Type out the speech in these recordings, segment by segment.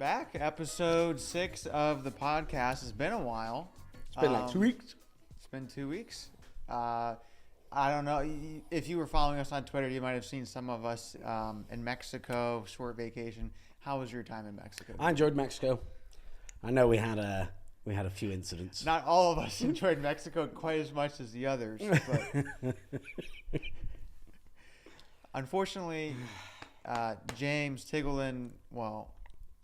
back. Episode 6 of the podcast. It's been a while. It's been like 2 weeks. It's been 2 weeks. I don't know. If you were following us on Twitter, you might have seen some of us in Mexico, short vacation. How was your time in Mexico? I enjoyed Mexico. I know we had a few incidents. Not all of us enjoyed Mexico quite as much as the others, but unfortunately, James Tiggleton, well,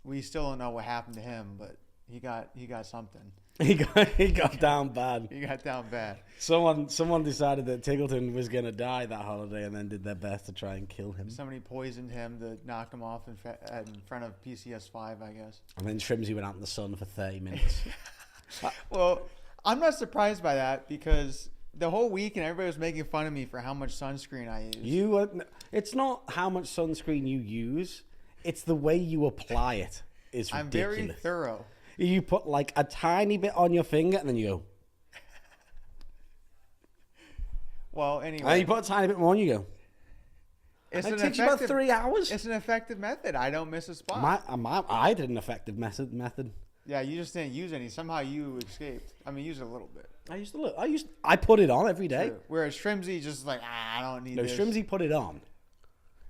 we still don't know what happened to him, but he got something. He got down bad. He got down bad. Someone decided that Tiggleton was gonna die that holiday, and then did their best to try and kill him. Somebody poisoned him to knock him off in front of PCS 5, I guess. And then Shrimsy went out in the sun for 30 minutes. Well, I'm not surprised by that because the whole weekend everybody was making fun of me for how much sunscreen I use. It's not how much sunscreen you use; it's the way you apply it. Is ridiculous. I'm very thorough. You put like a tiny bit on your finger, and then you go. Well, anyway. And you put a tiny bit more, and you go. It takes you about 3 hours. It's an effective method. I don't miss a spot. I did an effective method. Yeah, you just didn't use any. Somehow you escaped. I mean, use it a little bit. I put it on every day. True. Whereas Shrimsy just like, I don't need this. No, Shrimsy put it on.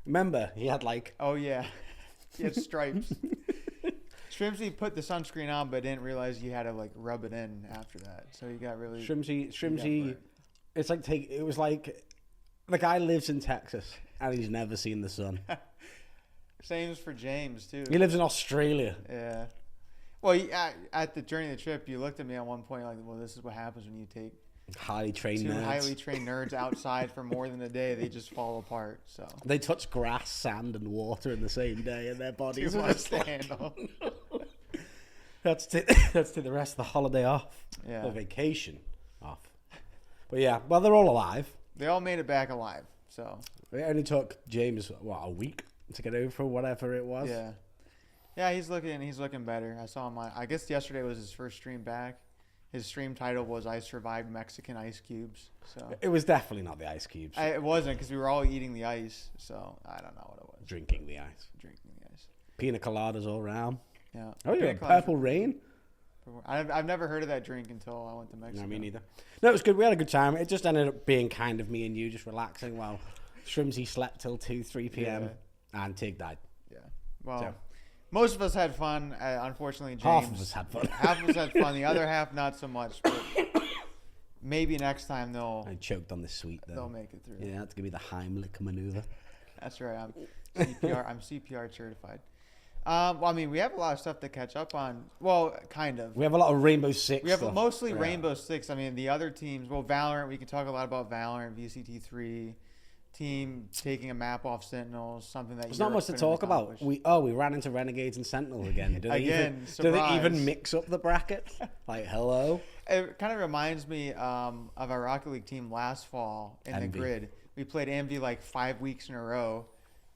Remember, he had like... Oh, yeah. He had stripes. Shrimsy put the sunscreen on, but didn't realize you had to like rub it in after that. So he got really... Shrimsy, it's like it was like the guy lives in Texas and he's never seen the sun. Same for James, too. He lives in Australia. Yeah. Well, at the during the trip, you looked at me at one point like, well, this is what happens when you take highly trained nerds outside for more than a day. They just fall apart. So they touch grass, sand, and water in the same day, and their bodies too much to handle. That's to the rest of the holiday off. Yeah. The vacation off. But yeah, well, they're all alive. They all made it back alive. So it only took James a week to get over whatever it was. Yeah. Yeah, he's looking better. I saw him. I guess yesterday was his first stream back. His stream title was "I Survived Mexican Ice Cubes." So it was definitely not the ice cubes. It wasn't because we were all eating the ice. So I don't know what it was. Drinking the ice. Pina coladas all around. Yeah. Oh yeah, Purple Rain. I've never heard of that drink until I went to Mexico. No, me neither. No, it was good. We had a good time. It just ended up being kind of me and you just relaxing while Shrimsy slept till 2-3 p.m. and Tig died. Yeah. Well. Most of us had fun. Unfortunately, James. Half of us had fun. Half of us had fun. The other half, not so much. But maybe next time I choked on the sweet, though. They'll make it through. Yeah, that's going to be the Heimlich maneuver. That's right. I'm CPR certified. Well, I mean, we have a lot of stuff to catch up on. Well, kind of. We have a lot of Rainbow Six We have stuff. mostly Rainbow Six. I mean, the other teams, well, Valorant, we can talk a lot about Valorant, VCT3. Team taking a map off Sentinels, something that there's not much to talk about. We ran into Renegades and Sentinels again. Do they even mix up the bracket? Like, hello. It kind of reminds me of our Rocket League team last fall in the grid. We played Envy like 5 weeks in a row,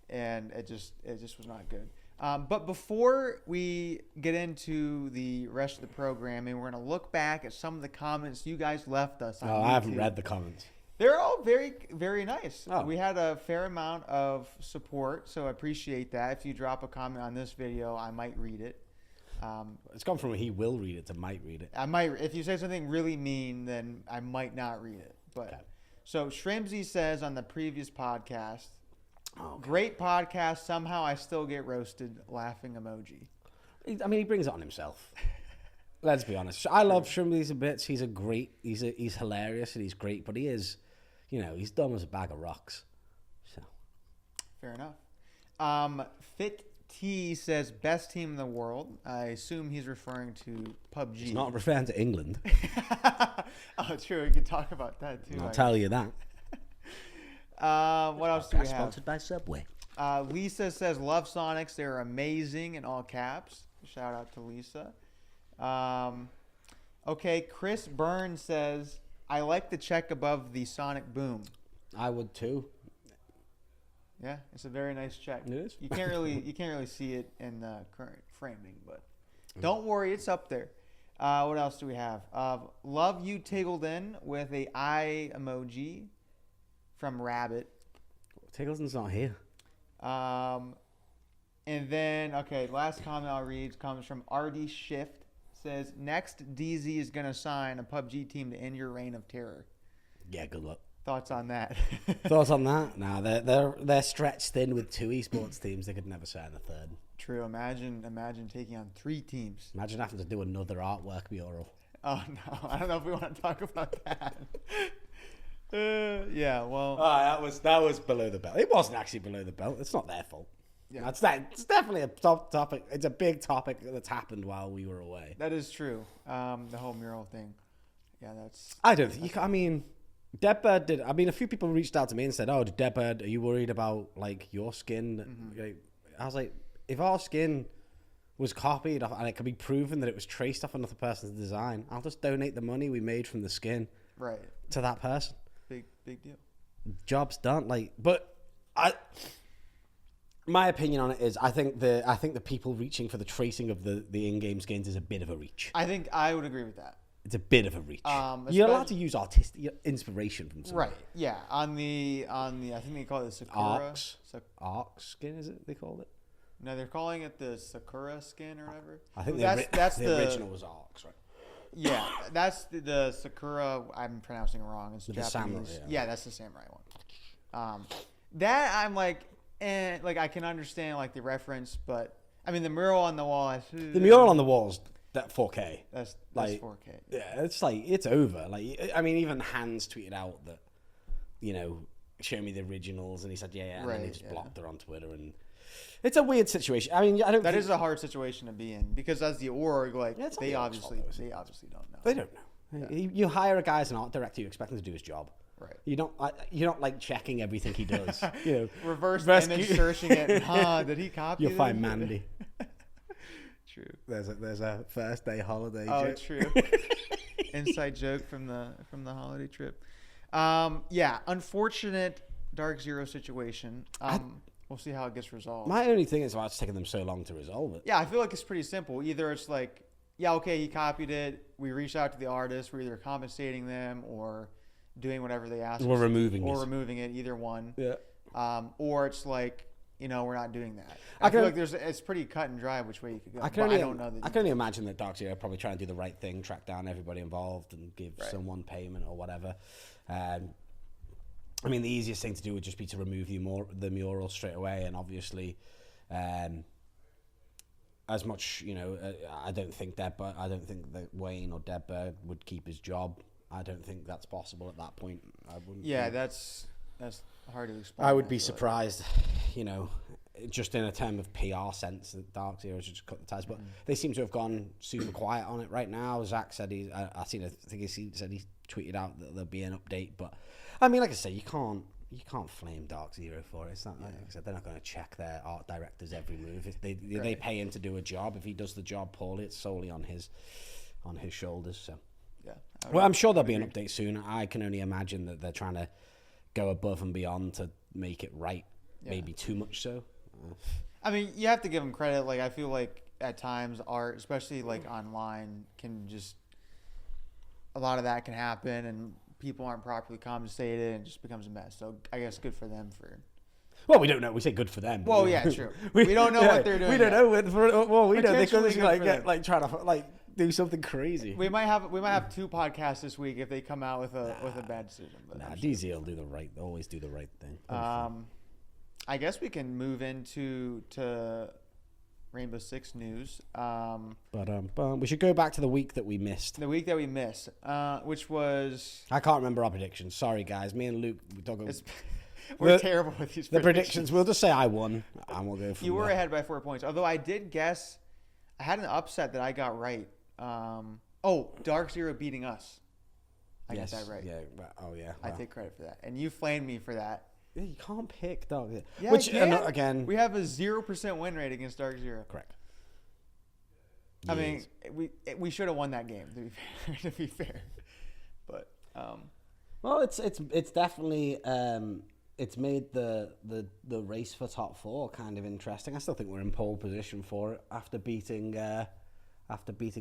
and it just was not good. But before we get into the rest of the programming, we're going to look back at some of the comments you guys left us on YouTube. I haven't read the comments. They're all very, very nice. Oh. We had a fair amount of support, so I appreciate that. If you drop a comment on this video, I might read it. It's gone from he will read it to might read it. I might. If you say something really mean, then I might not read it. But okay. So Shrimsy says on the previous podcast, great podcast. Somehow I still get roasted. Laughing emoji. I mean, he brings it on himself. Let's be honest. I love Shrimsy a bit. He's hilarious and he's great, but he is, he's dumb as a bag of rocks. So, fair enough. Fit T says best team in the world. I assume he's referring to PUBG. He's not referring to England. Oh, true. We can talk about that too. I'll tell you that. What else do we have? Sponsored by Subway. Lisa says love Soniqs. They're amazing in all caps. Shout out to Lisa. Okay, Chris Burns says, I like the check above the Sonic boom. I would too. Yeah, it's a very nice check. It is. You can't really see it in the current framing, but don't worry, it's up there. What else do we have? Love you Tiggleton with a eye emoji from Rabbit. Tiggleton's not here. And then, okay, last comment I'll read comes from RD Shift. Says, next DZ is going to sign a PUBG team to end your reign of terror. Yeah, good luck. Thoughts on that? Thoughts on that? No, they're stretched thin with 2 esports teams. They could never sign a third. True. Imagine taking on 3 teams. Imagine having to do another artwork mural. Oh, no. I don't know if we want to talk about that. Yeah, well. That was below the belt. It wasn't actually below the belt. It's not their fault. Yeah, it's definitely a top topic. It's a big topic that's happened while we were away. That is true. The whole mural thing. Yeah, that's. I don't think. I mean, Deadbird did. I mean, a few people reached out to me and said, "Oh, Deadbird, are you worried about like your skin?" Mm-hmm. I was like, if our skin was copied and it could be proven that it was traced off another person's design, I'll just donate the money we made from the skin to that person. Big deal. Job's done. My opinion on it is, I think the people reaching for the tracing of the in-game skins is a bit of a reach. I think I would agree with that. It's a bit of a reach. You're allowed to use artistic inspiration from somewhere. Right. Yeah. On the I think they call it the Sakura. Arc skin, is it? They called it. No, they're calling it the Sakura skin or whatever. I think that's the original was Arcs, right? Yeah, that's the Sakura. I'm pronouncing it wrong. It's Japanese. Samurai, yeah, that's the samurai one. That I'm like I can understand like the reference, but I mean the mural on the wall. The mural on the wall's that 4K. That's like 4K. Yeah, it's over. Like, I mean, even Hans tweeted out that, show me the originals, and he said and then he just blocked her on Twitter, and it's a weird situation. I mean, I don't. That is a hard situation to be in because as the org, they obviously don't know. They don't know. Yeah. You hire a guy as an art director, you expect him to do his job. Right. You're not like checking everything he does. Reverse image searching it. Did he copy? You'll find Mandy. True. There's a first day holiday. Oh, true. Inside joke from the holiday trip. Yeah, unfortunate DarkZero situation. We'll see how it gets resolved. My only thing is why it's taking them so long to resolve it. Yeah, I feel like it's pretty simple. Either it's like, yeah, okay, he copied it. We reached out to the artist. We're either compensating them or doing whatever they asked. Or removing it. Either one. Yeah. Or it's like, we're not doing that. I feel like it's pretty cut and dry which way you could go. I can only imagine that DarkZero are probably trying to do the right thing, track down everybody involved, and give someone payment or whatever. I mean, the easiest thing to do would just be to remove the mural straight away, and obviously, as much I don't think that Wayne or Deadbird would keep his job. I don't think that's possible at that point. I wouldn't. Yeah, that's hard to explain. I would be surprised, just in a term of PR sense, that DarkZero should just cut the ties. But they seem to have gone super quiet on it right now. Zach said he tweeted out that there'll be an update. But I mean, like I say, you can't flame DarkZero for it. It's not like I said, they're not going to check their art director's every move. If they pay him to do a job, if he does the job poorly, it's solely on his shoulders. So yeah. Well, I'm sure there'll be an update soon. I can only imagine that they're trying to go above and beyond to make it right. Maybe too much so. I mean, you have to give them credit. Like, I feel like at times art, especially like online, can just a lot of that can happen, and people aren't properly compensated, and it just becomes a mess. So I guess good for them for. Well, we don't know. We say good for them. Well, yeah, true. We don't know what they're doing. We don't know. Well, we know they're going to trying to do something crazy. We might have 2 podcasts this week if they come out with a bad decision. But DZ will always do the right thing. I guess we can move into Rainbow Six news. We should go back to the week that we missed. The week that we missed, which was... I can't remember our predictions. Sorry, guys. Me and Luke, we're terrible with these predictions. The predictions. We'll just say I won, and we'll go from You were ahead by 4 points. Although I did guess... I had an upset that I got right. DarkZero beating us. I got that right. Yeah. Oh, yeah. I take credit for that. And you flamed me for that. Yeah, you can't pick DarkZero. Yeah, which again, we have a 0% win rate against DarkZero. Correct. I mean, we should have won that game to be fair. But well, it's definitely it's made the race for top 4 kind of interesting. I still think we're in pole position for it after beating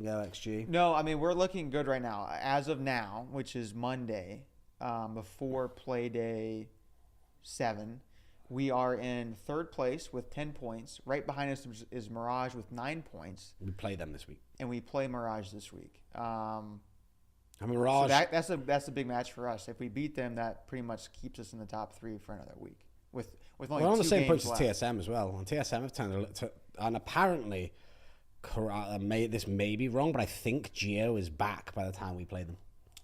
OXG. No, I mean, we're looking good right now. As of now, which is Monday, before play day 7, We are in third place with 10 points. Right behind us is Mirage with 9 points. We play them this week. And we play Mirage this week. And Mirage. So that's a big match for us. If we beat them, that pretty much keeps us in the top 3 for another week. With only we're on 2 the same games points as TSM as well. And TSM have turned to, and apparently, this may be wrong, but I think Geo is back by the time we play them.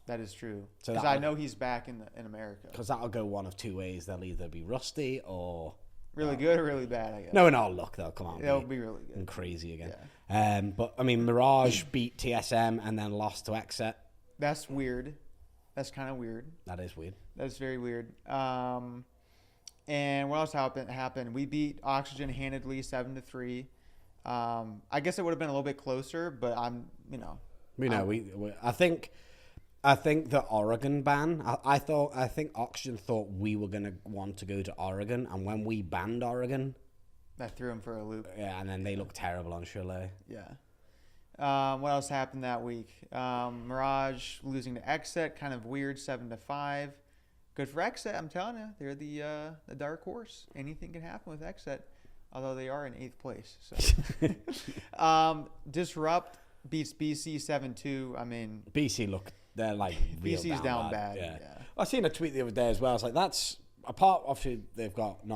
That is true. So Because I know he's back in America. Because that'll go one of 2 ways. They'll either be rusty or really good or really bad, I guess. No, in all luck, they'll come out. They'll be really good. And crazy again. Yeah. But, I mean, Mirage beat TSM and then lost to Exet. That's weird. That's kind of weird. That is weird. That's very weird. And what else happened? We beat Oxygen handedly 7-3. I guess it would have been a little bit closer, but I think the Oregon ban. I think Oxygen thought we were gonna want to go to Oregon, and when we banned Oregon, that threw him for a loop. Yeah, and then they looked terrible on Chalet. Yeah. What else happened that week? Mirage losing to Exet, kind of weird, 7-5. Good for Exet, I'm telling you. They're the dark horse. Anything can happen with Exet, although they are in 8th place. So, Disrupt beats BC 7-2. I mean, BC they're like real BC's down bad. Yeah. I seen a tweet the other day as well. It's like that's obviously they've got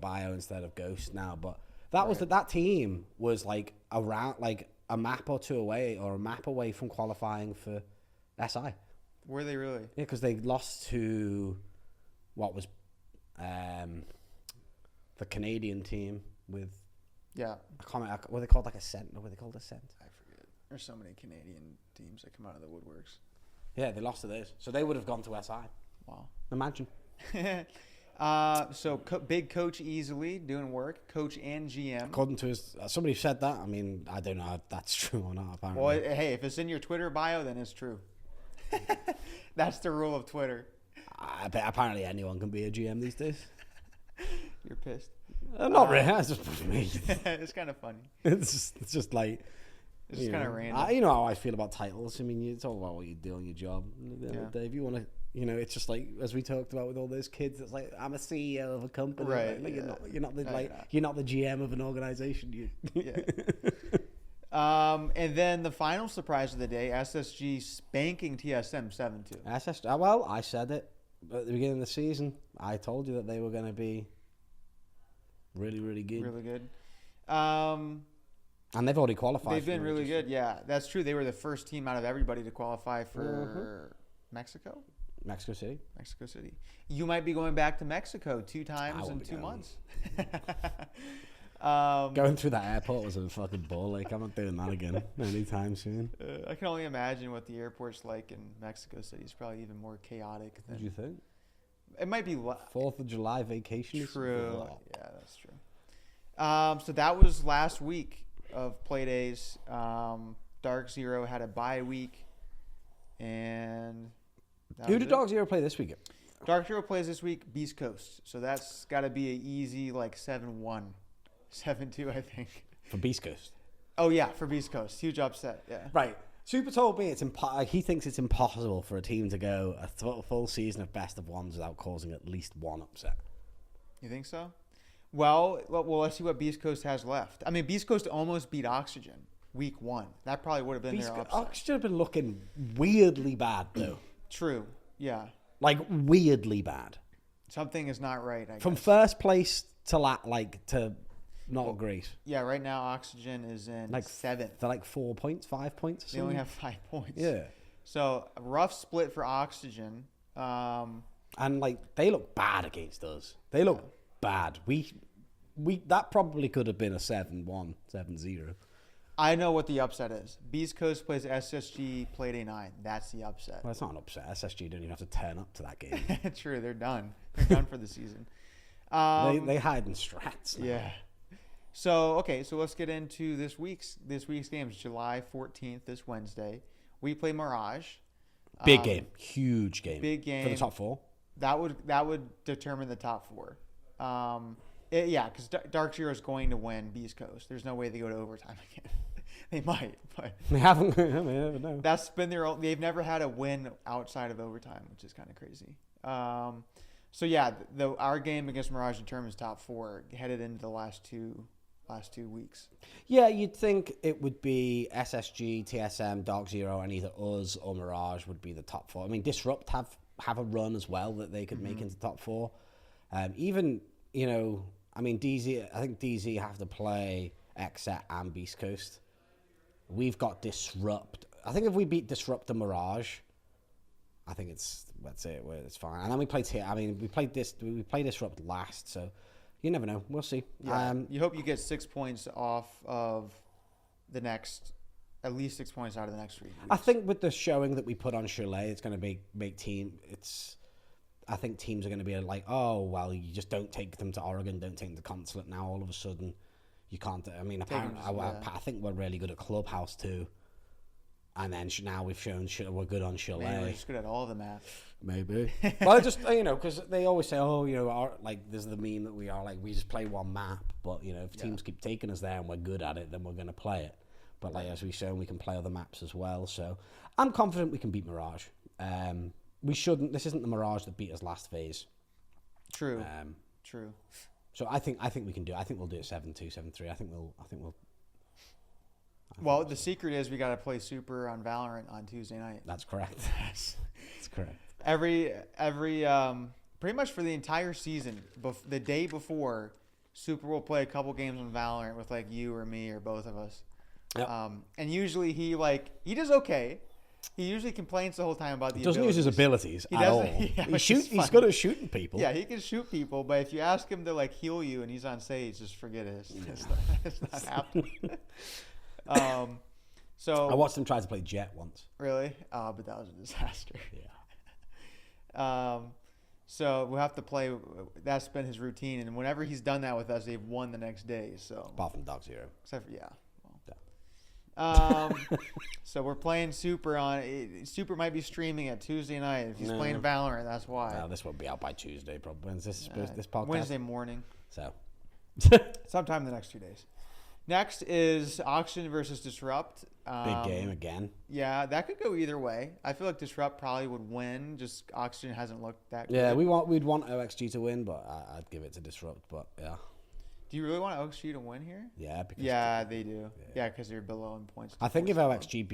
Bio instead of Ghost now, but that team was like around like a map or 2 away or a map away from qualifying for SI. Were they really? Yeah, because they lost to what was the Canadian team with I can't remember, were they called like Ascent or were they called Ascent? I forget. There's so many Canadian teams that come out of the woodworks. Yeah, they lost to those. So they would have gone to SI. Wow. Imagine. So big coach easily doing work, coach and GM. According to somebody said that. I mean, I don't know if that's true or not. Apparently. Well, hey, if it's in your Twitter bio, then it's true. That's the rule of Twitter. I bet apparently anyone can be a GM these days. You're pissed. Not really. That's just me. It's kind of funny. It's just like. It's just kind of random. You know how I feel about titles. I mean, it's all about what you do on your job. At the end of the day, if you want to, it's just like as we talked about with all those kids. It's like I'm a CEO of a company. Right? Like, you're not the GM of an organization. And then the final surprise of the day: SSG spanking TSM 7-2. SSG. Well, I said it at the beginning of the season. I told you that they were going to be really, really good. Really good. And they've already qualified. They've been really good. Yeah, that's true. They were the first team out of everybody to qualify for Mexico City. You might be going back to Mexico 2 times in 2 months. Going through that airport was a fucking ball. Like, I'm not doing that again anytime soon. I can only imagine what the airport's like in Mexico City. It's probably even more chaotic than. What do you think? It might be 4th of July vacation. True. Yeah, that's true. So that was last week of play days. DarkZero had a bye week, and who did DarkZero play this week? DarkZero plays this week Beast Coast, so that's got to be an easy like 7-1, 7-2, I think. For Beast Coast. Oh yeah, for Beast Coast, huge upset. Yeah. Right. Super told me he thinks it's impossible for a team to go a full season of best of ones without causing at least one upset. You think so? Well, let's see what Beast Coast has left. I mean, Beast Coast almost beat Oxygen week 1. That probably would have been their upset. Oxygen have been looking weirdly bad, though. True. Yeah. Like, weirdly bad. Something is not right, I guess. From first place to not great. Yeah, right now Oxygen is in 7th. They're like 4 points, 5 points or something. They only have 5 points. Yeah. So, a rough split for Oxygen. And, like, they look bad against us. They look bad. We that probably could have been a 7-1, 7-0. I know what the upset is. Beast Coast plays SSG, played a 9. That's the upset. Well, it's not an upset. SSG don't even have to turn up to that game. True, they're done. They're done for the season. They hide in strats now. Yeah. So let's get into this week's games. July 14th, this Wednesday. We play Mirage. Big game. Huge game. Big game. For the top 4? That would determine the top 4. Because DarkZero is going to win Beast Coast. There's no way they go to overtime again. They might, but they haven't. They never know. That's been their own. They've never had a win outside of overtime, which is kind of crazy. So yeah, our game against Mirage determines top 4 headed into the last two weeks. Yeah, you'd think it would be SSG, TSM, DarkZero, and either us or Mirage would be the top 4. I mean, Disrupt have a run as well that they could make into top 4. Even, I mean, DZ. I think DZ have to play XSET and Beast Coast. We've got Disrupt. I think if we beat Disrupt and Mirage, I think it's fine. And then we played here. I mean, we played Disrupt last, so you never know. We'll see. Yeah. You hope you get 6 points off of the next, at least 6 points out of the next 3 weeks. I think with the showing that we put on Chalet, it's going to make team. I think teams are going to be like, oh well, you just don't take them to Oregon, don't take them to Consulate. Now all of a sudden, you can't. I mean, apparently, I think we're really good at Clubhouse too. And then now we've shown we're good on Chalet. Maybe we're just good at all the maps. Maybe. Well, just, because they always say, there's the meme that we just play one map. But, if teams keep taking us there and we're good at it, then we're going to play it. But, as we've shown, we can play other maps as well. So I'm confident we can beat Mirage. We shouldn't. This isn't the Mirage that beat us last phase. True. True. So I think we can do it. I think we'll do it 7-2, 7-3. I think we'll. Well, the secret is we got to play Super on Valorant on Tuesday night. That's correct. That's correct. Every pretty much for the entire season, the day before, Super will play a couple games on Valorant with like you or me or both of us. Yep. And usually he does okay. He usually complains the whole time about the doesn't use his abilities at all. Yeah, he's good at shooting people. Yeah, he can shoot people, but if you ask him to like heal you and he's on stage, just forget it. It's not happening. So I watched him try to play Jet once. Really? But that was a disaster. Yeah. So we'll have to play. That's been his routine, and whenever he's done that with us, they've won the next day. So apart from DarkZero. Except for so we're playing Super Super might be streaming at Tuesday night. If he's playing Valorant, that's why. No, this won't be out by Tuesday, probably. When's this podcast? Wednesday morning. So sometime in the next 2 days. Next is Auction versus Disrupt. Big game again. Yeah, that could go either way. I feel like Disrupt probably would win. Just Auction hasn't looked that good. Yeah, we'd want OXG to win, but I'd give it to Disrupt. But yeah. Do you really want OXG to win here? Yeah, because they do. Yeah, because they're below in points. I think if OXG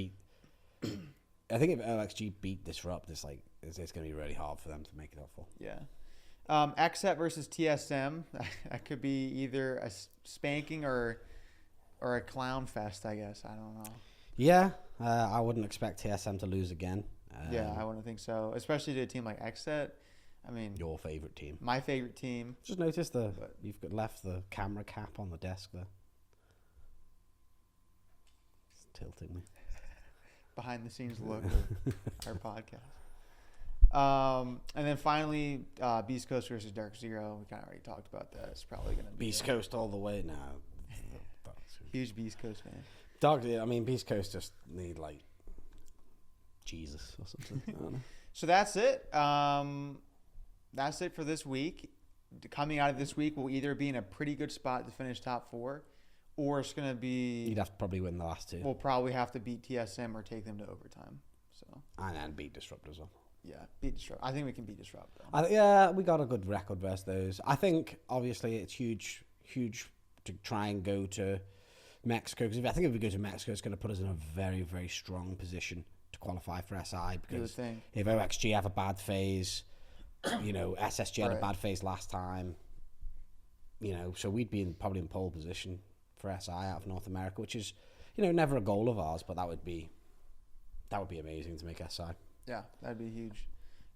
beat Disrupt, it's going to be really hard for them to make it up for. Yeah. XSET versus TSM. That could be either a spanking or a clown fest, I guess. I don't know. Yeah, I wouldn't expect TSM to lose again. Yeah, I wouldn't think so. Especially to a team like XSET. I mean, your favorite team. My favorite team. Just notice you've left the camera cap on the desk there. It's tilting me. Behind the scenes look of our podcast. And then finally, Beast Coast versus DarkZero. We kind of already talked about that. It's probably going to be Beast Coast all the way now. Huge Beast Coast fan. Beast Coast just need like Jesus or something. I don't know. So that's it. That's it for this week. Coming out of this week, we'll either be in a pretty good spot to finish top 4, or it's going to be... You'd have to probably win the last 2. We'll probably have to beat TSM or take them to overtime. And then beat Disrupt as well. Yeah, beat Disrupt. I think we can beat Disrupt, though. We got a good record versus those. I think, obviously, it's huge to try and go to Mexico, because I think if we go to Mexico, it's going to put us in a very, very strong position to qualify for SI, because if OXG have a bad phase... SSG had a bad phase last time. So we'd be probably in pole position for SI out of North America, which is, never a goal of ours, but that would be amazing to make SI. Yeah, that'd be huge.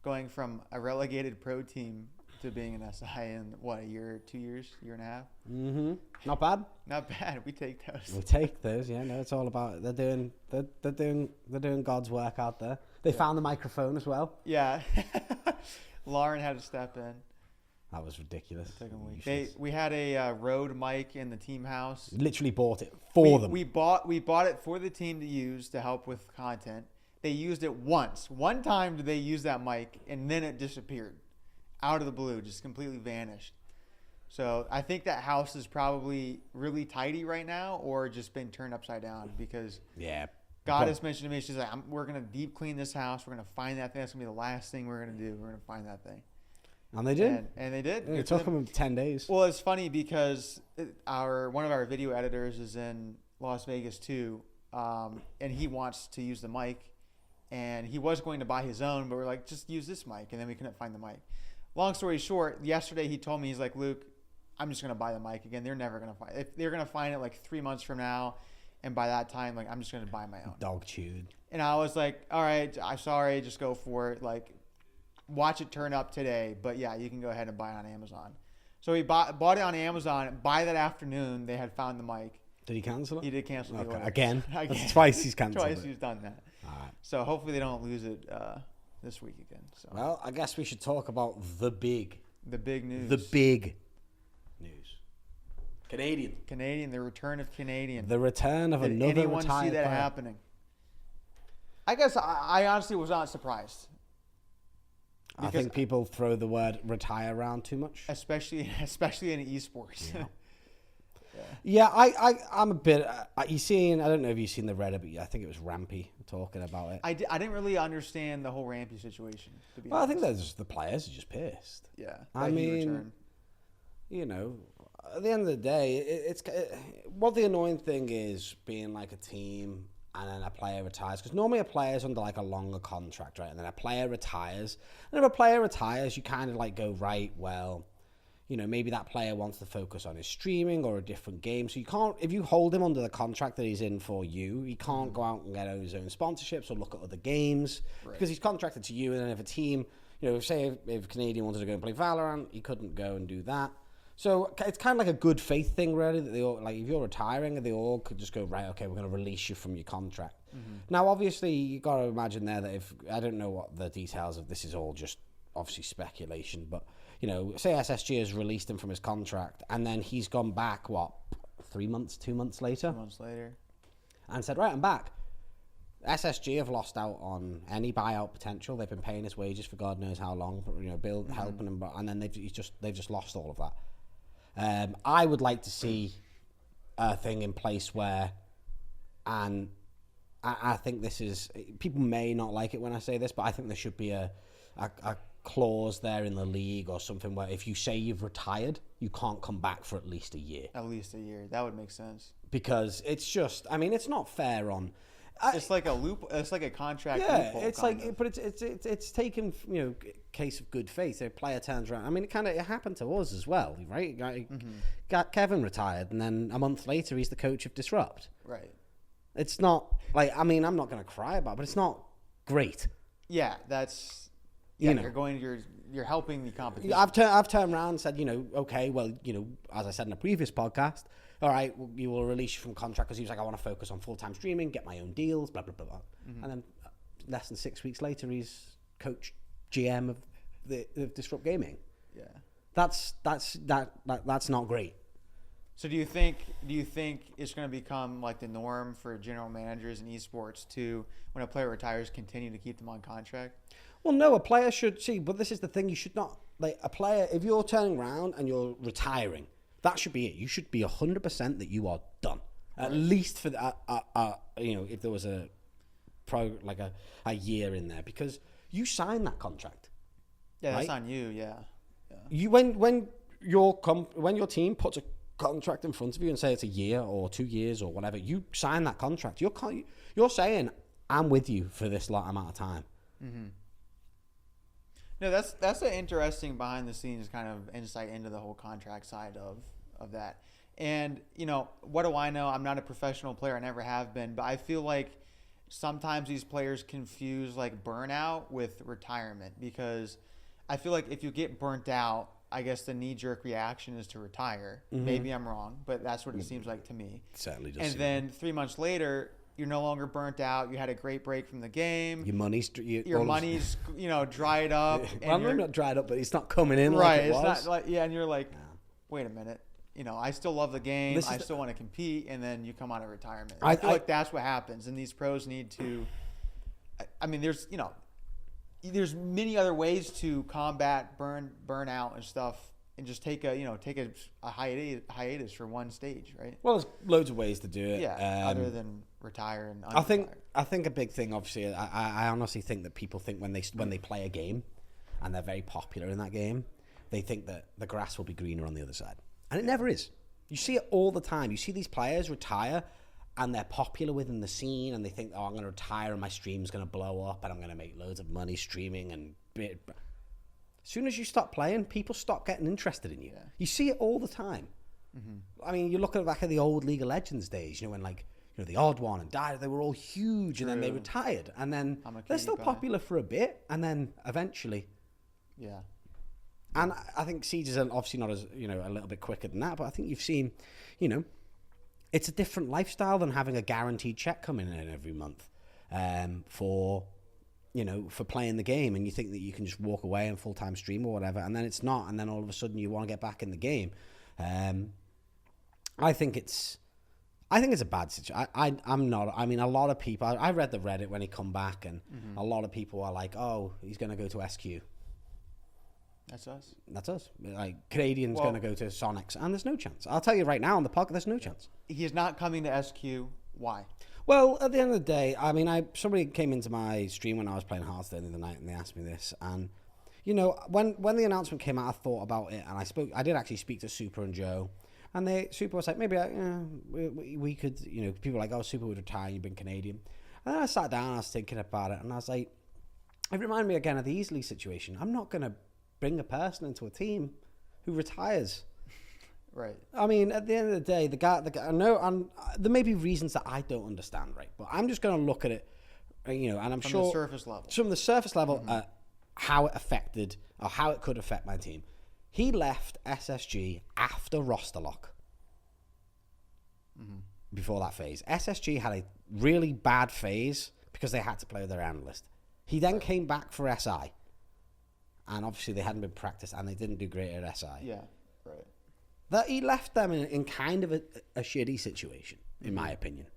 Going from a relegated pro team to being an SI in what, a year, 2 years, year and a half? Mm-hmm. Not bad. Not bad. We take those. We take those. Yeah, no, it's all about they're doing God's work out there. They found the microphone as well. Yeah. Lauren had to step in. That was ridiculous. We had a Rode mic in the team house. Literally bought it for them. We bought it for the team to use to help with content. They used it once. One time did they use that mic, and then it disappeared. Out of the blue, just completely vanished. So I think that house is probably really tidy right now, or just been turned upside down, because God has mentioned to me, she's like, we're going to deep clean this house. We're going to find that thing. That's going to be the last thing we're going to do. We're going to find that thing. And they did. And they did. It took them 10 days. Well, it's funny because one of our video editors is in Las Vegas too, and he wants to use the mic, and he was going to buy his own, but we're like, just use this mic, and then we couldn't find the mic. Long story short, yesterday he told me, he's like, Luke, I'm just going to buy the mic again. They're never going to find it. They're going to find it like 3 months from now, and by that time, like, I'm just going to buy my own. Dog chewed. And I was like, all right, I'm sorry, just go for it. Like, watch it turn up today, but yeah, you can go ahead and buy it on Amazon. So he bought it on Amazon. By that afternoon, they had found the mic. Did he cancel it? He did cancel the order. Again? That's twice he's cancelled Twice he's done that. All right. So hopefully they don't lose it this week again. So. Well, I guess we should talk about the big news. The big news. Canadian. The return of Canadian. The return of another Did anyone retired see that player. happening? I guess I honestly was not surprised. I think people throw the word retire around too much. Especially in esports. Yeah, I'm a bit. You seen? I don't know if you've seen the Reddit, but I think it was Rampy talking about it. I didn't really understand the whole Rampy situation. To be Well, honest. I think the players are just pissed. Yeah. I mean, you know, at the end of the day, what the annoying thing is being like a team and then a player retires, because normally a player's under like a longer contract, right? And then a player retires. And if a player retires, you kind of like go, right, well, you know, maybe that player wants to focus on his streaming or a different game. So you can't, if you hold him under the contract that he's in for you, he can't go out and get his own sponsorships or look at other games because he's contracted to you. And then if a team, you know, say if Canadian wanted to go and play Valorant, he couldn't go and do that. So it's kind of like a good faith thing, really, that they all, like, if you're retiring, they all could just go, right, okay, we're going to release you from your contract. Now, obviously, you got to imagine there that if, I don't know what the details of this is, all just obviously speculation, but, you know, say SSG has released him from his contract, and then he's gone back, 2 months later? 2 months later. And said, right, I'm back. SSG have lost out on any buyout potential. They've been paying his wages for God knows how long, but, you know, helping him, and then they've just lost all of that. I would like to see a thing in place where, and I think this is, people may not like it when I say this, but I think there should be a clause there in the league or something where if you say you've retired, you can't come back for at least a year. At least a year. That would make sense. Because it's just, I mean, it's not fair on... It's like a loop. It's like a contract. Yeah, it's like, but it's taken, you know, case of good faith. A player turns around. I mean, it happened to us as well, right? Got Kevin retired, and then a month later, he's the coach of Disrupt. Right. It's not like, I mean, I'm not going to cry about it, but it's not great. Yeah, that's. Yeah, you know, you're helping the competition. I've turned around and said, you know, okay, well, you know, as I said in a previous podcast, all right, we will release you from contract, because he was like, I want to focus on full-time streaming, get my own deals, blah, blah, blah, blah. And then less than 6 weeks later, he's coach GM of Disrupt Gaming. Yeah. That's not great. So do you think it's going to become like the norm for general managers in esports to, when a player retires, continue to keep them on contract? Well, no, a player should see, but this is the thing, you should not, like, a player, if you're turning around and you're retiring, that should be it. You should be 100% that you are done. At least for you know, if there was a year in there, because you signed that contract. Yeah, right? that's on you. Yeah. You when your team puts a contract in front of you and say it's a year or 2 years or whatever, you sign that contract. You're saying, I'm with you for this amount of time. No, that's an interesting behind the scenes kind of insight into the whole contract side of that. And, you know, what do I know? I'm not a professional player. I never have been. But I feel like sometimes these players confuse like burnout with retirement, because I feel like if you get burnt out, I guess the knee-jerk reaction is to retire. Maybe I'm wrong, but that's what it seems like to me. It certainly does. And then 3 months later, you're no longer burnt out. You had a great break from the game. Your money's you know, dried up. Well, maybe not dried up, but it's not coming in right. like it was. It's not like, yeah, and you're like, wait a minute. You know, I still love the game. I still want to compete, and then you come out of retirement. I feel like that's what happens, and these pros need to. I mean, there's many other ways to combat burnout and stuff, and just take a hiatus for one stage, right? Well, there's loads of ways to do it. Yeah, other than retire and unretire. I think a big thing, obviously, I honestly think that people think when they play a game and they're very popular in that game, they think that the grass will be greener on the other side. And it never is. You see it all the time. You see these players retire and they're popular within the scene and they think, oh, I'm going to retire and my stream's going to blow up and I'm going to make loads of money streaming. And as soon as you stop playing, people stop getting interested in you. Yeah. You see it all the time. I mean, you look back at the old League of Legends days, when the Odd One and Dire, they were all huge. True. And then they retired. And then they're still popular for a bit. And then eventually. Yeah. And I think Siege is obviously not as, a little bit quicker than that. But I think you've seen, it's a different lifestyle than having a guaranteed check coming in every month for playing the game. And you think that you can just walk away and full-time stream or whatever. And then it's not. And then all of a sudden you want to get back in the game. I think it's a bad situation. I'm not. I mean, a lot of people. I read the Reddit when he come back, and a lot of people are like, "Oh, he's going to go to SQ." That's us. That's us. Like Canadian's going to go to Soniqs, and there's no chance. I'll tell you right now on the podcast, there's no chance. He's not coming to SQ. Why? Well, at the end of the day, I mean, somebody came into my stream when I was playing Hearthstone the other night, and they asked me this, and when the announcement came out, I thought about it, and I did actually speak to Supr and Joe. And Supr was like, maybe we could, people were like, oh, Supr would retire, you've been Canadian. And then I sat down, I was thinking about it, and I was like, it reminded me again of the Easley situation. I'm not going to bring a person into a team who retires. Right. I mean, at the end of the day, the guy I know, and there may be reasons that I don't understand, right? But I'm just going to look at it, and I'm from sure... the surface level. From the surface level, how it affected, or how it could affect my team. He left SSG after roster lock. Before that phase. SSG had a really bad phase because they had to play with their analyst. He then came back for SI. And obviously they hadn't been practiced and they didn't do great at SI. Yeah, right. That he left them in kind of a shitty situation, in my opinion.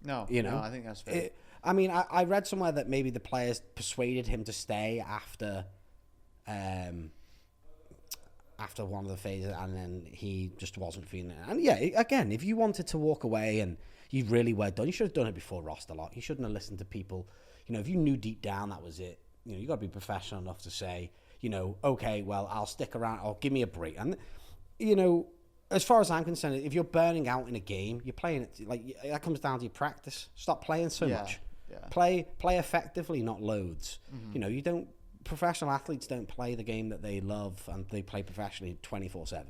No, no, I think that's fair. I read somewhere that maybe the players persuaded him to stay after one of the phases, and then he just wasn't feeling it. And yeah, again, if you wanted to walk away and you really were done, you should have done it before roster lock. You shouldn't have listened to people. If you knew deep down that was it, you got to be professional enough to say, okay, well, I'll stick around, or give me a break. And, as far as I'm concerned, if you're burning out in a game, you're playing it, that comes down to your practice. Stop playing so much. Yeah. Play effectively, not loads. You don't... Professional athletes don't play the game that they love, and they play professionally 24/7.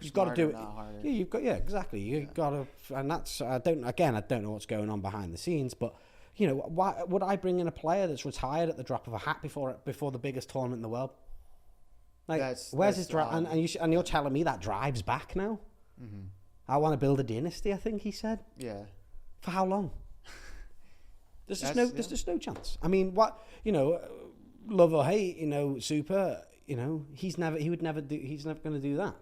You've got to do it. Yeah, exactly. You've got to, and that's. I don't know what's going on behind the scenes, but why would I bring in a player that's retired at the drop of a hat before the biggest tournament in the world? Like, where's his drive? And you're telling me that drive's back now? I want to build a dynasty. I think he said. Yeah. For how long? There's just no chance. I mean, what love or hate, Supr, he's never going to do that.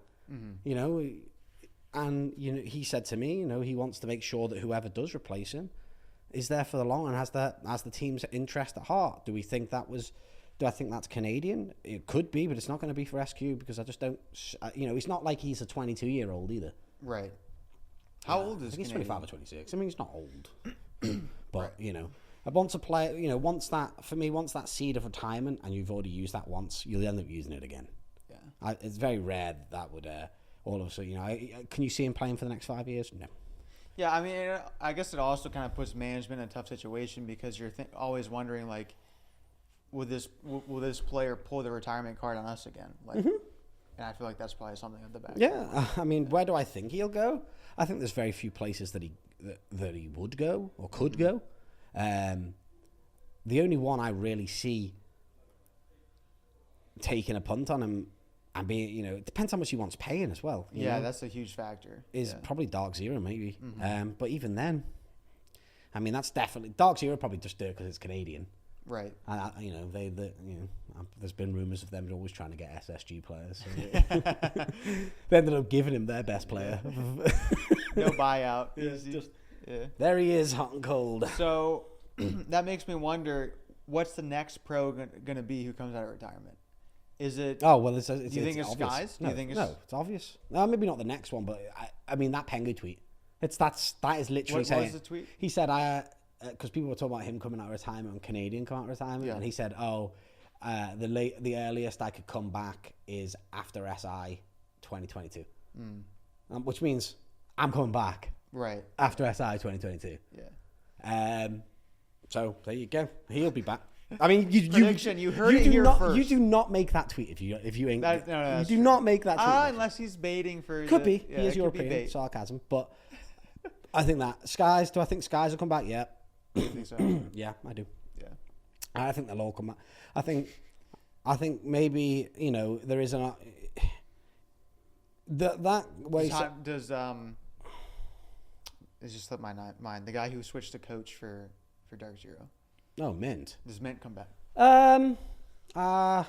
And he said to me, he wants to make sure that whoever does replace him is there for the long and has the team's interest at heart. Do I think that's Canadian? It could be, but it's not going to be for SQ because I just don't. He's not like he's a 22-year-old either. Right. How old is he? He's 25 or 26. I mean, he's not old, but right. Once a player, once that seed of retirement, and you've already used that once, you'll end up using it again. Yeah, it's very rare that would all of a sudden. Can you see him playing for the next 5 years? No. Yeah, I mean, I guess it also kind of puts management in a tough situation because you're always wondering, like, will this player pull the retirement card on us again? Like, and I feel like that's probably something at the back. Yeah, I mean, where do I think he'll go? I think there's very few places that he would go or could go. The only one I really see taking a punt on him and being, it depends how much he wants paying as well. Yeah, that's a huge factor. Is probably DarkZero maybe. But even then, I mean, that's definitely DarkZero probably just do it because it's Canadian. Right. There's been rumors of them always trying to get SSG players. So they ended up giving him their best player. No buyout. Yeah. There he is, hot and cold. So that makes me wonder, what's the next pro going to be who comes out of retirement? Is it? Oh well, do you think it's Skies? No, it's obvious. No, maybe not the next one, but I mean that Pengu tweet. That is literally saying. What was the tweet? He said, because people were talking about him coming out of retirement and Canadian coming out of retirement, and he said, The earliest I could come back is after SI 2022, which means I'm coming back right after SI 2022. Yeah. So there you go. He'll be back. I mean, you heard it here first. You do not make that tweet if you ain't. You do not make that tweet. Unless he's baiting for. Could be. He is European. Sarcasm, but I think that Skies. Do I think Skies will come back? Yeah. I think so. Yeah, I do. Yeah. I think they'll all come back. I think maybe there is an that way. Does it's just slipped my mind. The guy who switched to coach for DarkZero. Oh, Mint. Does Mint come back? I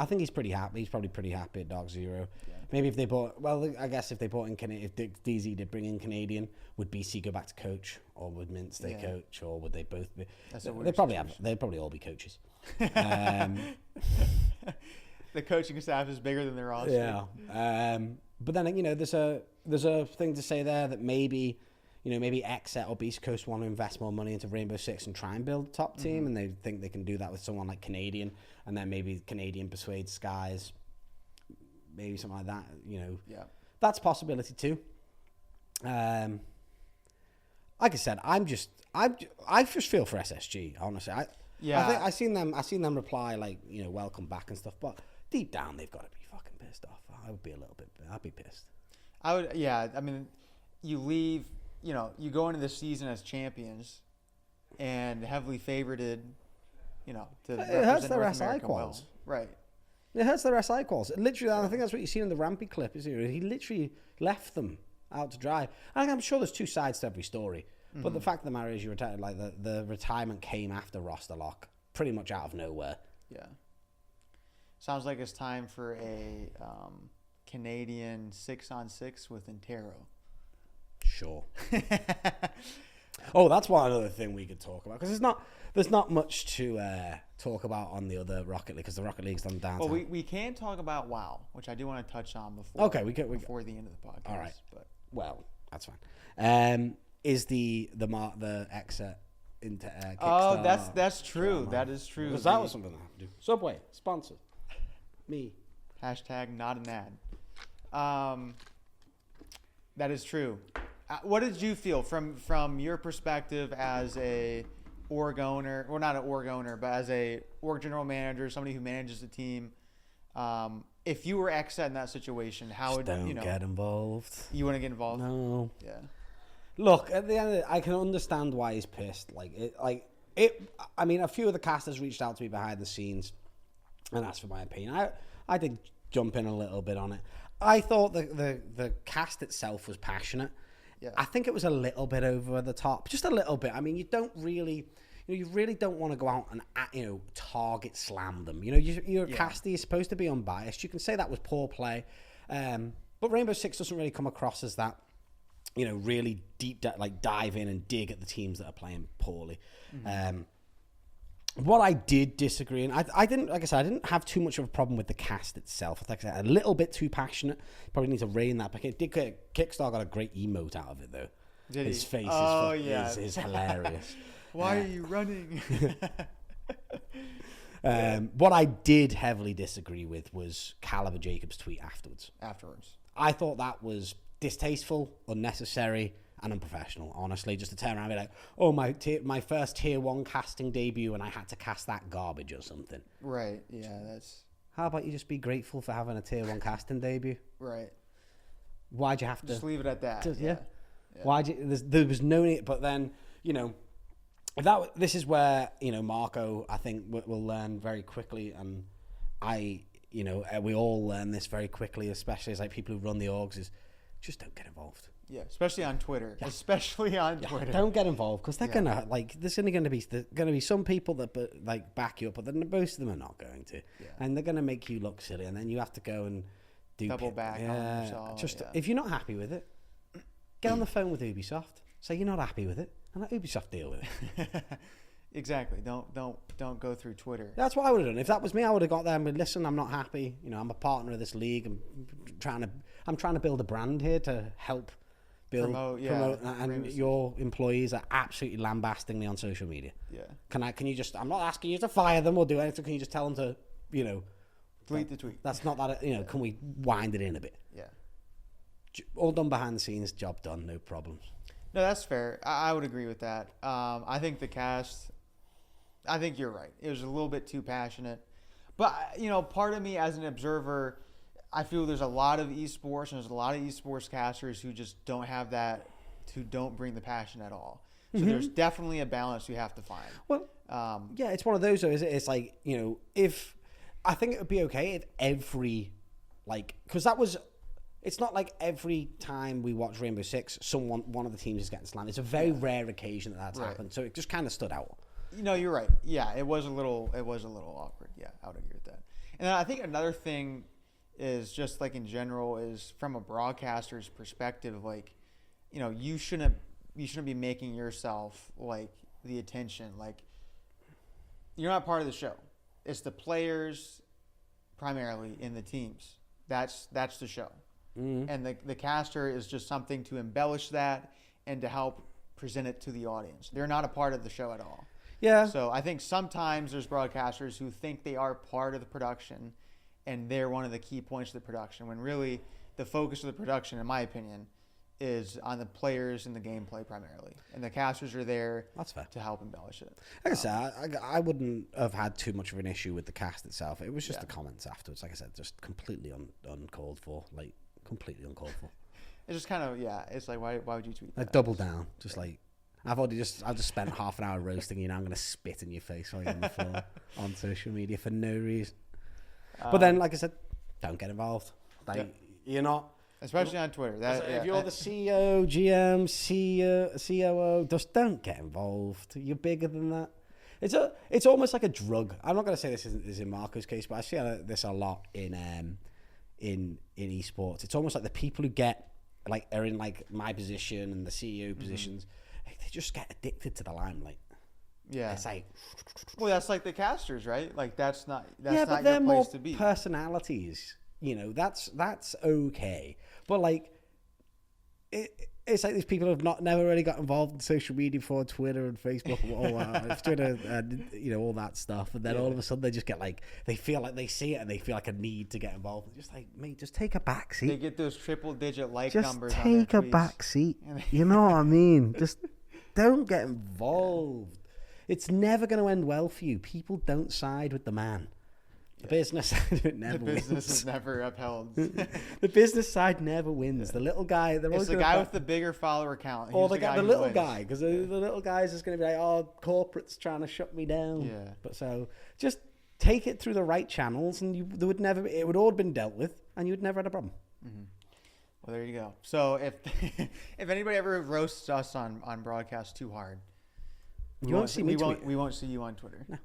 think he's pretty happy. He's probably pretty happy at DarkZero. Yeah. Maybe if they bought, I guess if they bought in if DZ did bring in Canadian, would BC go back to coach, or would Mint stay coach, or would they both be? They'd probably all be coaches. The coaching staff is bigger than their roster. Yeah. But then there's a thing to say there that maybe Exet or Beast Coast want to invest more money into Rainbow Six and try and build a top team, and they think they can do that with someone like Canadian, and then maybe Canadian persuades Skies, maybe something like that. Yeah, that's a possibility too. Like I said, I just feel for SSG. Honestly, I seen them reply like welcome back and stuff, but deep down they've got to be fucking pissed off. I'd be pissed. I would. Yeah, I mean, you leave. You go into the season as champions and heavily favorited, to it hurts their North SI America quals. well. Right. It hurts their SI quals. Literally, I think that's what you see in the Rampy clip. Is he literally left them out to dry. And I'm sure there's two sides to every story. But the fact of the matter is you retired, like the retirement came after roster lock, pretty much out of nowhere. Yeah. Sounds like it's time for a Canadian 6-on-6 with Intero. Sure. Oh, that's one other thing we could talk about, because there's not much to talk about on the other Rocket League, because the Rocket League's done downtown. Well, we can talk about WoW, which I do want to touch on before. Okay, before the end of the podcast. All right. But well, that's fine. Is the exit into Kickstarter? Oh, that's true. That is true. Because that was something I have to do. Subway sponsored me. Hashtag not an ad. That is true. What did you feel from your perspective as a org owner, or not an org owner, but as a org general manager, somebody who manages the team? If you were Exet in that situation, how would you get involved? You wouldn't get involved? No. Yeah. Look, at the end of it, I can understand why he's pissed. I mean, a few of the casters reached out to me behind the scenes and asked for my opinion. I did jump in a little bit on it. I thought the cast itself was passionate. Yeah. I think it was a little bit over the top, just a little bit. I mean, you really don't want to go out and target slam them. You're a caster. You're supposed to be unbiased. You can say that was poor play, but Rainbow Six doesn't really come across as that. Really deep, dive in and dig at the teams that are playing poorly. Mm-hmm. What I did disagree, and I didn't, like I said, I didn't have too much of a problem with the cast itself. Like I said, a little bit too passionate. Probably need to rein that back. Kickstarter got a great emote out of it, though. Did his he? face is hilarious. Why are you running? What I did heavily disagree with was Caliber Jacobs' tweet afterwards. I thought that was distasteful, unnecessary, and unprofessional, honestly. Just to turn around and be like, oh, my first tier 1 casting debut, and I had to cast that garbage or something. Right, yeah, that's... How about you just be grateful for having a tier 1 casting debut? Right. Why'd you have to... Just leave it at that. Yeah. Why'd you... There was no need... But then, this is where, Marco, I think, will learn very quickly, and we all learn this very quickly, especially as people who run the orgs, is just don't get involved. Yeah, especially on Twitter. Yeah. Especially on Twitter. Don't get involved, because they're gonna there's only gonna be some people that back you up, but then most of them are not going to, and they're gonna make you look silly, and then you have to go and do double back on yourself. If you're not happy with it, get on the phone with Ubisoft. Say you're not happy with it, and let Ubisoft deal with it. Exactly. Don't go through Twitter. That's what I would have done. If that was me, I would have got there and been, listen, I'm not happy. I'm a partner of this league. I'm trying to build a brand here to help promote, and your employees are absolutely lambasting me on social media. Yeah. Can you just? I'm not asking you to fire them or do anything. Can you just tell them to, delete the tweet? That's not that. Can we wind it in a bit? Yeah. All done behind the scenes, job done, no problems. No, that's fair. I would agree with that. I think the cast. I think you're right. It was a little bit too passionate, but part of me as an observer, I feel there's a lot of esports and there's a lot of esports casters who just don't have that, who don't bring the passion at all. So there's definitely a balance you have to find. Well, yeah, it's one of those though, is it? It's like, if I think it would be okay if every, because it's not like every time we watch Rainbow Six, one of the teams is getting slammed. It's a very rare occasion that's happened. So it just kind of stood out. You're right. Yeah, it was a little awkward. Yeah, I would agree with that. And I think another thing is just in general is from a broadcaster's perspective, you shouldn't be making yourself the attention. You're not part of the show. It's the players primarily in the teams. That's the show. And the caster is just something to embellish that and to help present it to the audience. They're not a part of the show at all. Yeah. So I think sometimes there's broadcasters who think they are part of the production and they're one of the key points of the production, when really the focus of the production, in my opinion, is on the players and the gameplay primarily. And the casters are there to help embellish it. Like I said, I wouldn't have had too much of an issue with the cast itself. It was just the comments afterwards. Like I said, just completely uncalled for. Completely uncalled for. It's just kind of, it's why would you tweet that? Double down. Just I've just spent half an hour roasting you, now I'm going to spit in your face while you're on the floor on social media for no reason. But then, like I said, don't get involved. You're not... Especially on Twitter. If you're the CEO, GM, COO, just don't get involved. You're bigger than that. It's almost like a drug. I'm not going to say this is in Marco's case, but I see this a lot in esports. It's almost like the people who are in my position and the CEO positions, they just get addicted to the limelight. Yeah, it's well, that's like the casters, right? That's not but not they're your place to be. Personalities, that's okay. But it's like these people who have never really got involved in social media before, Twitter and Facebook, Twitter, and all that stuff, and then all of a sudden they just get they feel like they see it and they feel like a need to get involved. Just mate, just take a back seat. They get those triple-digit numbers. Just take a back seat. You know what I mean? Just don't get involved. It's never going to end well for you. People don't side with the man. The business side of it never wins. The business is never upheld. The business side never wins. Yeah. The little guy... It's the guy with the bigger follower count. Or the little guy. Because the little guy is just going to be corporate's trying to shut me down. Yeah. But so, just take it through the right channels and it would all have been dealt with and you would never had a problem. Mm-hmm. Well, there you go. So, if anybody ever roasts us on broadcast too hard, we won't see you on Twitter. No.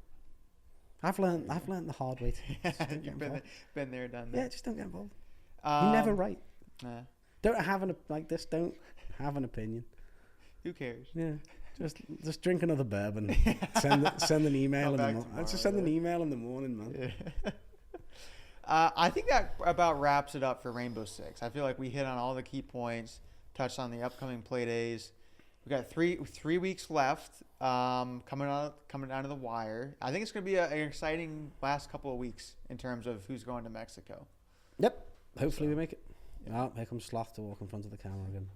I've learned the hard way. You've been there, done that. Yeah, just don't get involved. You're never right. Don't have don't have an opinion. Who cares? Yeah, just drink another bourbon. send an email in the morning. Just send an email in the morning, man. Yeah. I think that about wraps it up for Rainbow Six. I feel like we hit on all the key points, touched on the upcoming play days. We got three weeks left, coming down to the wire. I think it's going to be an exciting last couple of weeks in terms of who's going to Mexico. Yep. Hopefully we make it. Yeah. Oh, here comes Sloth to walk in front of the camera again.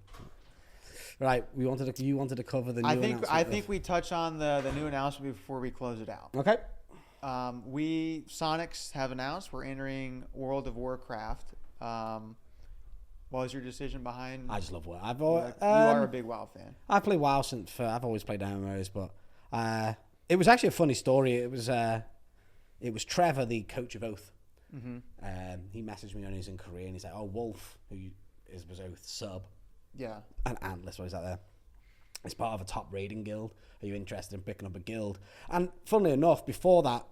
Right. You wanted to cover the new announcement. I think we touch on the new announcement before we close it out. Okay. We Soniqs have announced we're entering World of Warcraft. What was your decision behind? I just love WoW. You are a big WoW fan. I play WoW I've always played MMOs, but it was actually a funny story. It was Trevor, the coach of Oath. Mm-hmm. He messaged me when he was in Korea, and he's like, "Oh, Wolf, who was Oath sub, and Antlers, what is that there? It's part of a top raiding guild. Are you interested in picking up a guild?" And funnily enough, before that,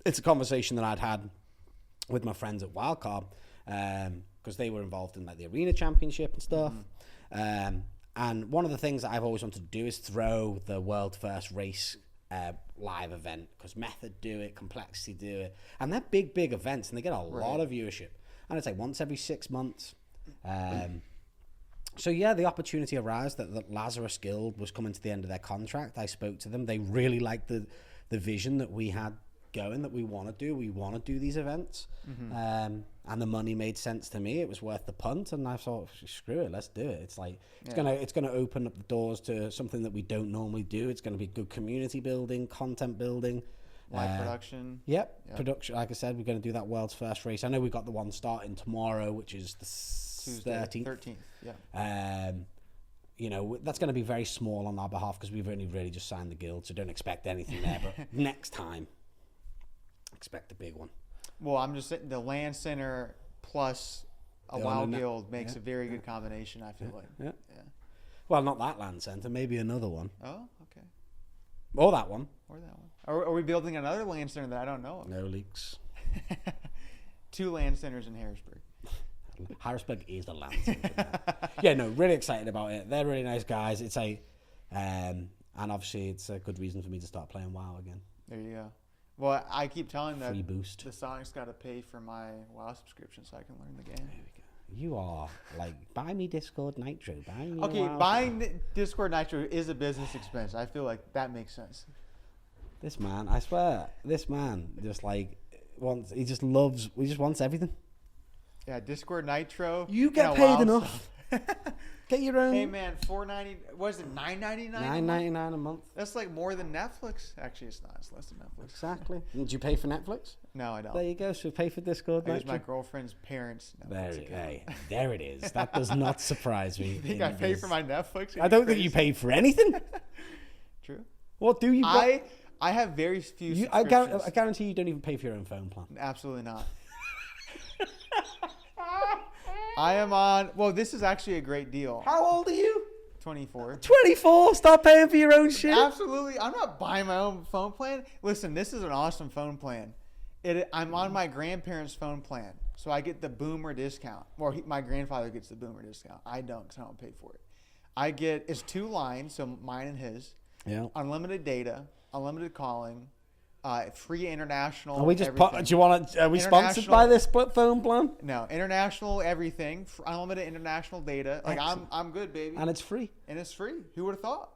it's a conversation that I'd had with my friends at Wildcard. Because they were involved in the arena championship and stuff. Mm-hmm. And one of the things that I've always wanted to do is throw the world first race live event, because Method do it, Complexity do it, and they're big events and they get a lot of viewership, and it's once every 6 months. So yeah, the opportunity arose that Lazarus Guild was coming to the end of their contract. I spoke to them. They really liked the vision that we had going, that we want to do. We want to do these events. And the money made sense to me. It was worth the punt, and I thought, screw it, let's do it. It's like it's gonna open up the doors to something that we don't normally do. It's gonna be good community building, content building, live production. Yep, production. Like I said, we're gonna do that world's first race. I know we got the one starting tomorrow, which is the Tuesday, 13th. Yeah. You know, that's going to be very small on our behalf because we've only really just signed the guild, so don't expect anything there. But next time, expect a big one. Well, I'm just saying the land center plus a wild guild makes a very good combination, I feel like. Yeah. Well, not that land center, maybe another one. Oh, okay. Or that one. Are we building another land center that I don't know of? No leaks. 2 land centers in Harrisburg. Harrisburg is the land center. Yeah, no, really excited about it. They're really nice guys. It's and obviously it's a good reason for me to start playing WoW again. There you go. Well, I keep telling that free boost. The Soniqs got to pay for my WoW subscription so I can learn the game. There we go. You are like, buy me Discord Nitro. Buy me. Okay, buying Discord Nitro is a business expense. I feel like that makes sense. This man, I swear, just like wants. He just wants everything. Yeah, Discord Nitro. You get paid enough. Get your own. Hey man, $4.90. What is it? $9.99. $9.99 a month. That's like more than Netflix. Actually, it's not. It's less than Netflix. Exactly. Did you pay for Netflix? No, I don't. There you go. So pay for Discord. I use my girlfriend's parents' Netflix. There it is. That does not surprise me. You think I pay for my Netflix? I don't think you pay for anything. True. What do you? I have very few. I guarantee you don't even pay for your own phone plan. Absolutely not. I am on. Well, this is actually a great deal. How old are you? 24. 24? Stop paying for your own shit. Absolutely. I'm not buying my own phone plan. Listen, this is an awesome phone plan. I'm on my grandparents' phone plan, so I get the boomer discount. Or my grandfather gets the boomer discount. I don't, because I don't pay for it. It's 2 lines, so mine and his. Yeah. Unlimited data, unlimited calling. Free international. Are we just? Are we sponsored by this phone plan? No, international everything. Unlimited international data. Like I'm good, baby. And it's free. Who would have thought?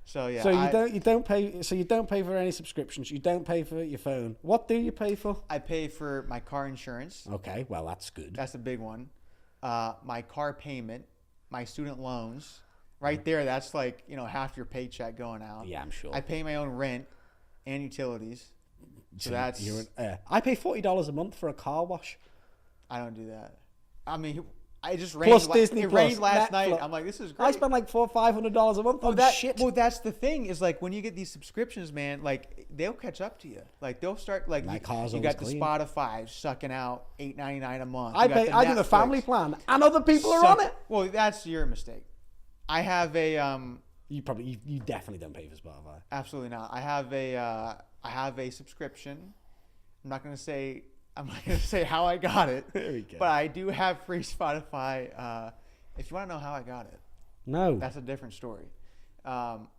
So yeah. So you don't pay. So you don't pay for any subscriptions. You don't pay for your phone. What do you pay for? I pay for my car insurance. Okay, well that's good. That's a big one. My car payment, my student loans. Right there, that's like half your paycheck going out. Yeah, I'm sure. I pay my own rent and utilities. So that's... I pay $40 a month for a car wash. I don't do that. I mean, I just rained. Plus Disney Plus, rained last night. I'm like, this is great. I spend like $400 or $500 a month on shit. Well, that's the thing is like when you get these subscriptions, man, like they'll catch up to you. Like they'll start like you got the Spotify sucking out $8.99 a month. I do the family plan, and other people are on it. Well, that's your mistake. I have a You definitely don't pay for Spotify. Absolutely not. I have a subscription. I'm not gonna say how I got it. There we go. But I do have free Spotify. If you want to know how I got it, no, that's a different story. I'm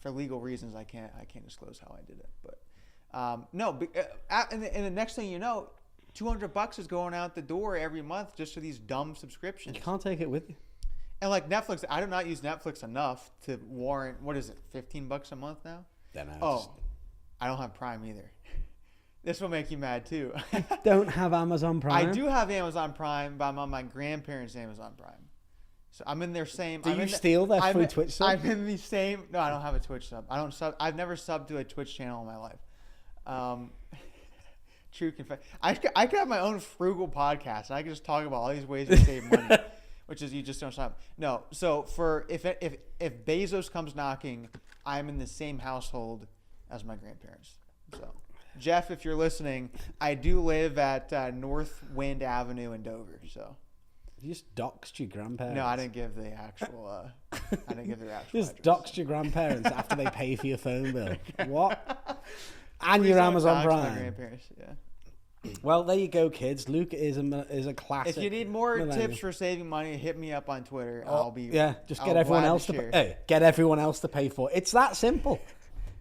for legal reasons I can't disclose how I did it. But no. And the next thing you know, $200 is going out the door every month just for these dumb subscriptions. You can't take it with you. And like Netflix, I do not use Netflix enough to warrant, what is it, $15 a month now? I don't have Prime either. This will make you mad too. Don't have Amazon Prime? I do have Amazon Prime, but I'm on my grandparents' Amazon Prime. So I'm in their same... Do you steal their free Twitch sub? I'm in the same... No, I don't have a Twitch sub. I've never subbed to a Twitch channel in my life. True confession. I could have my own Frugal podcast, and I could just talk about all these ways to save money. Which is you just don't stop. No, so if Bezos comes knocking, I'm in the same household as my grandparents. So, Jeff, if you're listening, I do live at North Wind Avenue in Dover. So, you just doxed your grandparents. No, I didn't give the actual. I didn't give their actual. Just doxed your grandparents after they pay for your phone bill. What? And your Amazon Prime. My grandparents, yeah. Well, there you go, kids. Luke is a classic. If you need more tips for saving money, hit me up on Twitter. Just get everyone else to pay for it. It's that simple.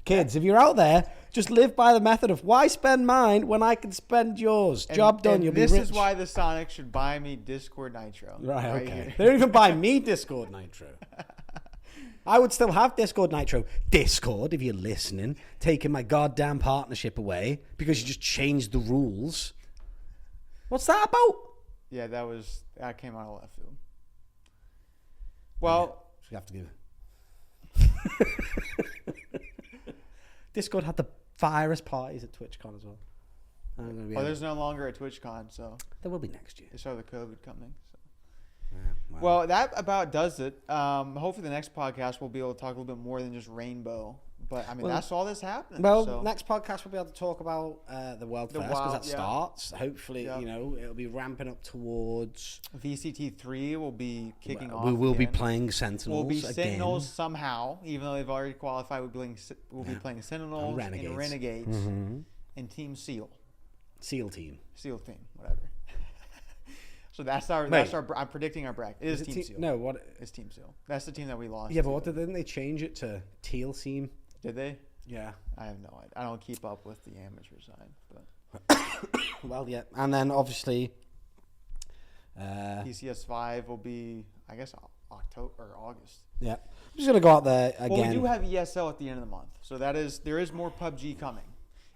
Kids, if you're out there, just live by the method of why spend mine when I can spend yours. Job done, you'll be rich. This is why the Soniqs should buy me Discord Nitro. Right, okay. Here. They don't even buy me Discord Nitro. I would still have Discord Nitro. Discord, if you're listening, taking my goddamn partnership away because you just changed the rules. What's that about? Yeah, that came out of left field. Well, we have to give. Discord had the virus parties at TwitchCon as well. There's no longer a TwitchCon, so there will be next year. They saw the COVID coming. So. Yeah, well, that about does it. Hopefully, the next podcast we'll be able to talk a little bit more than just Rainbow. But I mean, that's all that's happening. Well, so. Next podcast we'll be able to talk about the World Fest because that starts. Hopefully, it'll be ramping up towards VCT 3 will be kicking off. We will be playing Sentinels. We'll be again. Sentinels somehow, even though they've already qualified. We'll be playing Sentinels and Renegades and Team Seal. Seal team, whatever. So that's our. I'm predicting our bracket. It is Team Seal. No, what? It's Team Seal. That's the team that we lost. Yeah, but didn't they change it to Teal Team? Did they? Yeah. I have no idea. I don't keep up with the amateur side, but. Well, yeah, and then obviously. PCS 5 will be, I guess, October or August. Yeah, I'm just gonna go out there again. Well, we do have ESL at the end of the month, so there is more PUBG coming.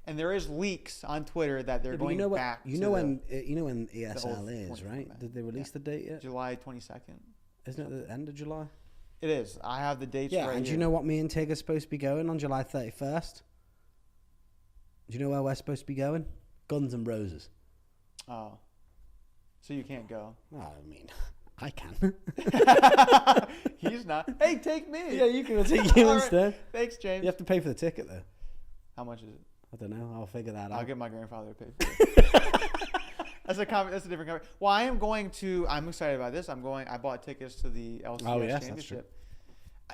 And there is leaks on Twitter that they're going back. You know when ESL is, right? Did they release the date yet? July 22nd. Isn't it the end of July? It is. I have the dates right here. Do you know what me and Tig are supposed to be going on July 31st? Do you know where we're supposed to be going? Guns N' Roses. Oh. So you can't go. Oh, I mean, I can. He's not. Hey, take me. Yeah, you can take you instead. Right. Thanks, James. You have to pay for the ticket, though. How much is it? I don't know. I'll figure that out. I'll get my grandfather to pay for it. That's a different comment. Well, I'm excited about this. I bought tickets to the LCS Championship.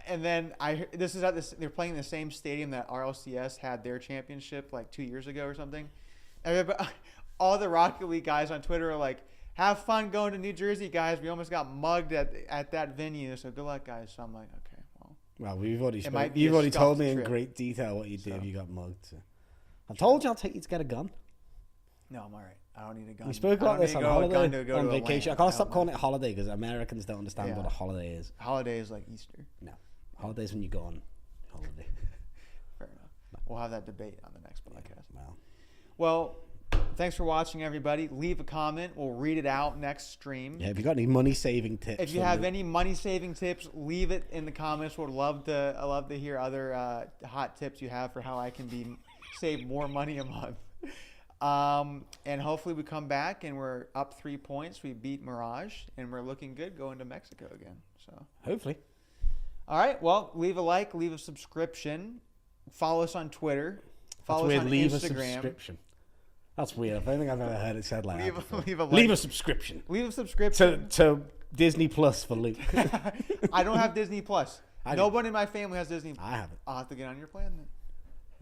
And then they're playing the same stadium that RLCS had their championship like 2 years ago or something. And all the Rocket League guys on Twitter are like, have fun going to New Jersey, guys. We almost got mugged at that venue. So good luck, guys. So I'm like, okay, well. You've already told me in great detail what you did if you got mugged. So. I told you I'll take you to get a gun. No, I'm all right. I don't need a gun. We spoke about this on holiday, on vacation. I gotta stop calling it holiday because Americans don't understand what a holiday is. Holiday is like Easter. No, holiday's when you go on holiday. Fair enough. We'll have that debate on the next podcast. Yeah, well, thanks for watching, everybody. Leave a comment. We'll read it out next stream. Yeah, if you got any money-saving tips. If you have any money-saving tips, leave it in the comments. I love to hear other hot tips you have for how I can save more money a month. And hopefully we come back and we're up 3 points. We beat Mirage and we're looking good going to Mexico again. So hopefully. All right. Well, leave a like, leave a subscription, follow us on Twitter, follow us on leave Instagram. A subscription. That's weird. I don't think I've ever heard it said like that. Leave a subscription. Leave a subscription to Disney Plus for Luke. I don't have Disney Plus. Nobody in my family has Disney. I have it. I'll have to get on your plan then.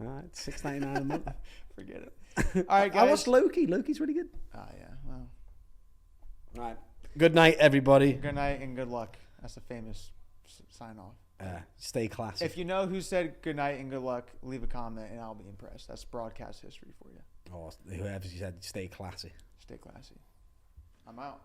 All right, $6.99 a month. Forget it. All right, guys. I watched Loki. Loki's really good. Oh, yeah. Well. All right. Good night, everybody. Good night and good luck. That's a famous sign-off. Stay classy. If you know who said good night and good luck, leave a comment and I'll be impressed. That's broadcast history for you. Oh, whoever said stay classy. Stay classy. I'm out.